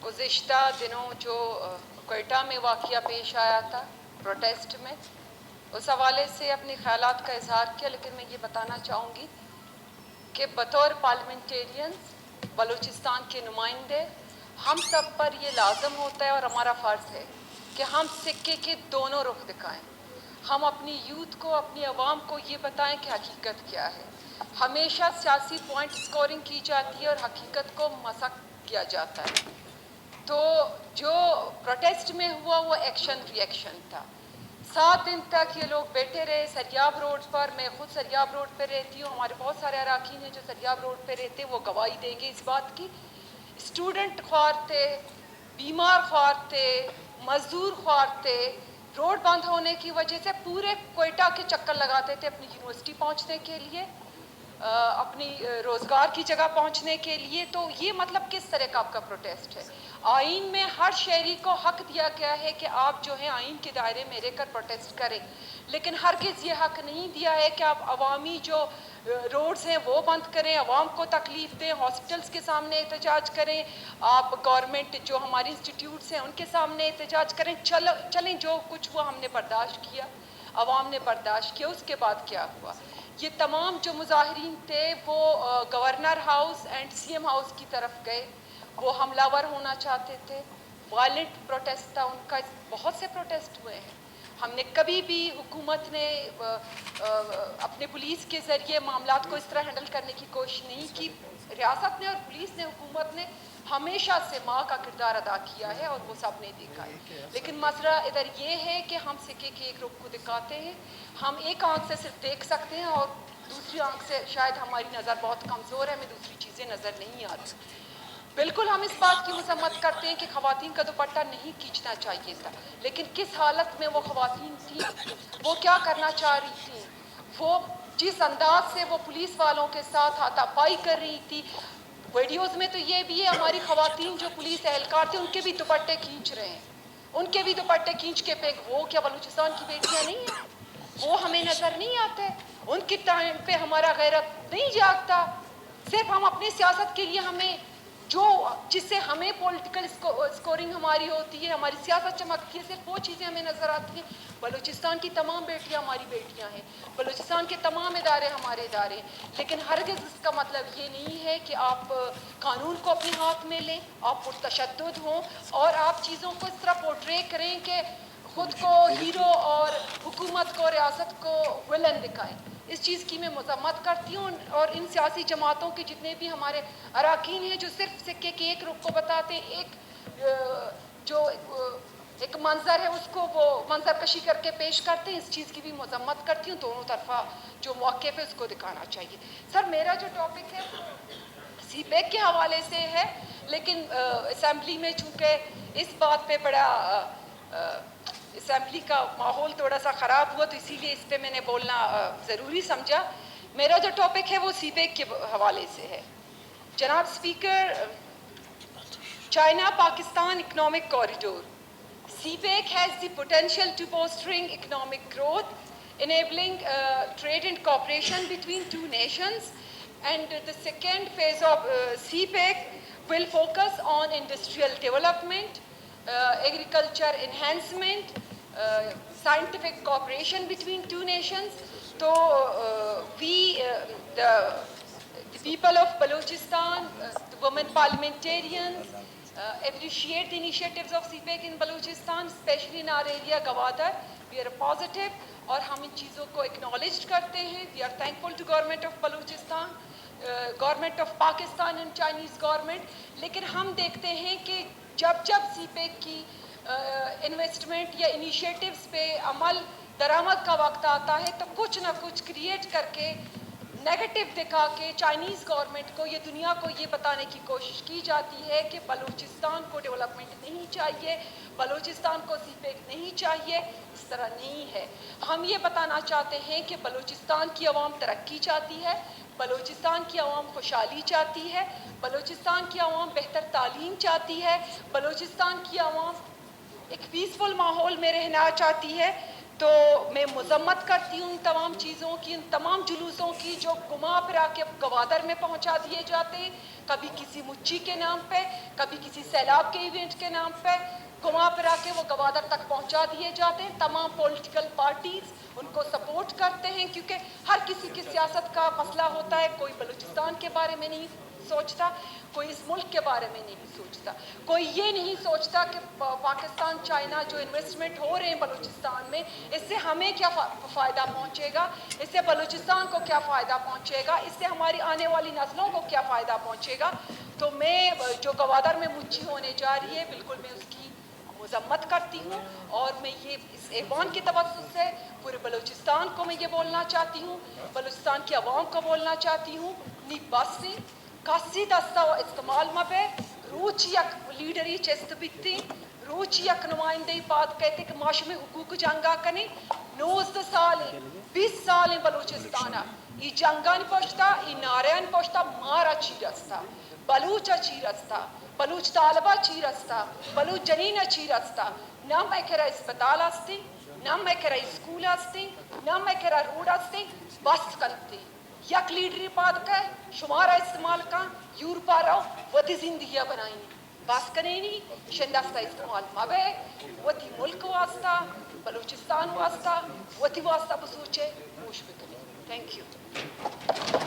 गुज़िश्ता दिनों जो कोयटा में वाक़या पेश आया था प्रोटेस्ट में, उस हवाले से अपने ख़यालात का इज़हार किया। लेकिन मैं ये बताना चाहूँगी कि बतौर पार्लियामेंटेरियंस, बलूचिस्तान के नुमाइंदे, हम सब पर ये लाजम होता है और हमारा फ़र्ज़ है कि हम सिक्के के दोनों रुख दिखाएं। हम अपनी यूथ को, अपनी आवाम को ये बताएं कि हकीकत क्या है। हमेशा सियासी पॉइंट स्कोरिंग की जाती है और हकीकत को मसक किया जाता है। तो जो प्रोटेस्ट में हुआ वो एक्शन रिएक्शन था। 7 दिन तक ये लोग बैठे रहे सरियाब रोड पर। मैं खुद सरियाब रोड पर रहती हूँ, हमारे बहुत सारे अराकीन हैं जो सरियाब रोड पर रहते हैं, वो गवाही देंगे इस बात की। स्टूडेंट ख्वार थे, बीमार ख्वार थे, मजदूर ख्वार थे। रोड बंद होने की वजह से पूरे कोयटा के चक्कर लगाते थे अपनी यूनिवर्सिटी पहुँचने के लिए, अपनी रोज़गार की जगह पहुंचने के लिए। तो ये मतलब किस तरह का आपका प्रोटेस्ट है? आइन में हर शहरी को हक दिया गया है कि आप जो है आइन के दायरे में रहकर प्रोटेस्ट करें, लेकिन हरगिज़ ये हक नहीं दिया है कि आप अवामी जो रोड्स हैं वो बंद करें, अवाम को तकलीफ़ दें, हॉस्पिटल्स के सामने एहतजाज करें, आप गवर्नमेंट जो हमारी इंस्टीट्यूट्स हैं उनके सामने एहतजाज करें। चलें जो कुछ हुआ हमने बर्दाश्त किया, अवाम ने बर्दाश्त किया। उसके बाद क्या हुआ? ये तमाम जो मुजाहिरीन थे वो governor house and CM house की तरफ गए। वो हमलावर होना चाहते थे, वायलेंट प्रोटेस्ट था उनका। बहुत से प्रोटेस्ट हुए हैं। हमने कभी भी हुकूमत ने अपने पुलिस के ज़रिए मामलात को इस तरह हैंडल करने की कोशिश नहीं की। रियासत ने और पुलिस ने, हुकूमत ने हमेशा से माँ का किरदार अदा किया है और वो सब ने देखा है। लेकिन मसला इधर ये है कि हम सिक्के के एक रुख को दिखाते हैं। हम एक आंख से सिर्फ देख सकते हैं और दूसरी आंख से शायद हमारी नज़र बहुत कमज़ोर है, हमें दूसरी चीज़ें नज़र नहीं आती। बिल्कुल हम इस बात की मजम्मत करते हैं कि ख़वातीन का दुपट्टा नहीं खींचना चाहिए था, लेकिन किस हालत में वो ख़वातीन थी, वो क्या करना चाह रही थी, वो जिस अंदाज से वो पुलिस वालों के साथ हाथापाई कर रही थी। वीडियोज़ में तो ये भी है हमारी ख़वातीन जो पुलिस एहलकार थे उनके भी दुपट्टे खींच रहे हैं, उनके भी दुपट्टे खींच के फेंक। वो क्या बलूचिस्तान की बेटियाँ नहीं हैं? वो हमें नज़र नहीं आते? उनके टाइम पे हमारा गैरत नहीं जागता? सिर्फ हम अपनी सियासत के लिए हमें जो जिससे हमें पॉलिटिकल स्कोरिंग हमारी होती है, हमारी सियासत चमकती है, सिर्फ वो चीज़ें हमें नज़र आती हैं। बलूचिस्तान की तमाम बेटियां हमारी बेटियां हैं, बलूचिस्तान के तमाम इदारे हमारे इदारे हैं। लेकिन हरगिज़ इसका मतलब ये नहीं है कि आप कानून को अपने हाथ में लें, आप पुरतशद्दुद हों और आप चीज़ों को इस तरह पोर्ट्रे करें कि खुद को हीरो और हुकूमत को, रियासत को विलन दिखाएं। इस चीज़ की मैं मजम्मत करती हूँ। और इन सियासी जमातों के जितने भी हमारे अराकीन हैं जो सिर्फ सिक्के के एक रुख को बताते हैं, एक मंजर है उसको वो मंजर कशी करके पेश करते हैं, इस चीज़ की भी मजम्मत करती हूँ। दोनों तरफा जो मौक़िफ़ है उसको दिखाना चाहिए। सर, मेरा जो टॉपिक है सीपेक के हवाले से है, लेकिन असम्बली में चूँकि इस बात पे बड़ा असम्बली का माहौल थोड़ा सा ख़राब हुआ तो इसीलिए इस पर मैंने बोलना ज़रूरी समझा। मेरा जो टॉपिक है वो सीपेक के हवाले से है। जनाब speaker, China Pakistan economic corridor CPEC has the potential to fostering economic growth, enabling trade and cooperation between two nations, and the second phase of CPEC will focus on industrial development, agriculture enhancement, scientific cooperation between two nations. So the people of Balochistan, the women parliamentarians, appreciate the initiatives of CPEC in Balochistan, especially in our area Gwadar. We are positive और हम इन चीज़ों को acknowledge करते हैं. We are thankful to government of Balochistan, government of Pakistan and Chinese government. लेकिन हम देखते हैं कि जब CPEC की इन्वेस्टमेंट या इनिशिएटिव्स पे अमल दरामद का वक्त आता है तो कुछ ना कुछ क्रिएट करके, नेगेटिव दिखा के चाइनीज़ गवर्नमेंट को, ये दुनिया को ये बताने की कोशिश की जाती है कि बलूचिस्तान को डेवलपमेंट नहीं चाहिए, बलूचिस्तान को सीपेक नहीं चाहिए। इस तरह नहीं है। हम ये बताना चाहते हैं कि बलूचिस्तान की आवाम तरक्की चाहती है, बलूचिस्तान की आवाम खुशहाली चाहती है, बलूचिस्तान की आवाम बेहतर तालीम चाहती है, बलूचिस्तान की आवाम एक पीसफुल माहौल में रहना चाहती है। तो मैं मजम्मत करती हूँ उन तमाम चीज़ों की, उन तमाम जुलूसों की जो घुमा फिरा के गवादर में पहुँचा दिए जाते, कभी किसी मुच्ची के नाम पे, कभी किसी सैलाब के इवेंट के नाम पे घुमा फिरा के वो गवादर तक पहुँचा दिए जाते हैं। तमाम पॉलिटिकल पार्टीज़ उनको सपोर्ट करते हैं क्योंकि हर किसी की सियासत का मसला होता है। कोई बलूचिस्तान के बारे में नहीं सोचता, कोई इस मुल्क के बारे में नहीं सोचता, कोई ये नहीं सोचता कि पाकिस्तान चाइना जो इन्वेस्टमेंट हो रहे हैं बलूचिस्तान में, इससे हमें क्या फ़ायदा पहुंचेगा, इससे बलूचिस्तान को क्या फ़ायदा पहुंचेगा, इससे हमारी आने वाली नस्लों को क्या फ़ायदा पहुंचेगा। तो मैं जो गवादर में मुच्ची होने जा रही है, बिल्कुल मैं उसकी मजम्मत करती हूँ और मैं ये इस ऐवान की तवज्जुह से पूरे बलूचिस्तान को मैं ये बोलना चाहती हूँ, बलूचिस्तान की आवाम को बोलना चाहती हूँ, नी बस कासी दस्ता व इस्तेमाल मबे रूच यक लीडरी चेस्त बिकती रूच यक नुमाइंदे बात कहते कि माश में हुकूक जंगा कने 19 साल 20 साल बलूचिस्तान ई जंगा नहीं पहुंचता, ई नारे नहीं पहुंचता, मारा चीरस्ता बलूच चीरस्ता बलूच तालबा चीरस्ता बलूच जनीना चीरस्ता ना मैं करा अस्पताल आस्ती ना मैं करा स्कूल आस्ती ना मैं करा रोड आस्ती बस करती यक लीडरी पाद का शुमारा इस्तेमाल का यूरोपा रहो वती जिंदगियां बनाई बस कने नहीं शंदस्ता इस्तेमाल मबे वती मुल्क वास्ता बलूचिस्तान वास्ता वती वास्ता बसूचे मुश बिकने। Thank you.